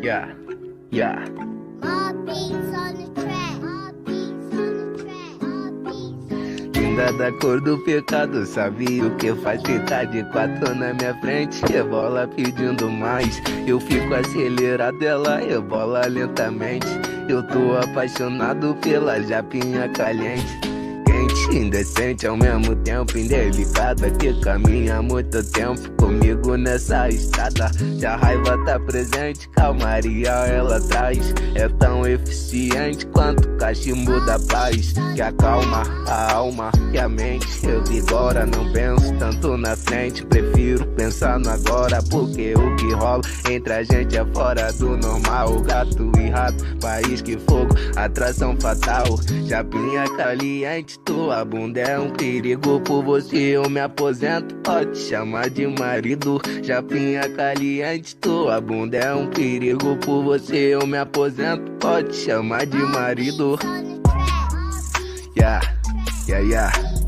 Yeah, yeah. More beats on the track. More beats on the track. More beats. Linda da cor do pecado, sabe o que faz ficar de quatro na minha frente? Rebola pedindo mais, eu fico acelerado, ela rebola lentamente. Eu tô apaixonado pela japinha caliente, quente, indecente ao mesmo tempo, indelicada, que caminha há muito tempo comigo nessa estrada. Se a raiva tá presente, calmaria ela traz. É tão eficiente quanto o cachimbo da paz, que acalma a alma e a mente. Eu vigora, não penso tanto na frente, prefiro pensar no agora, porque o que rola entre a gente é fora do normal. Gato e rato, país que fogo, atração fatal. Japinha caliente, tua bunda é um perigo, por você eu me aposento, pode chamar de marido. Japinha caliente, tua bunda é um perigo, por você eu me aposento, pode chamar de marido. On the track. Yeah, yeah, yeah.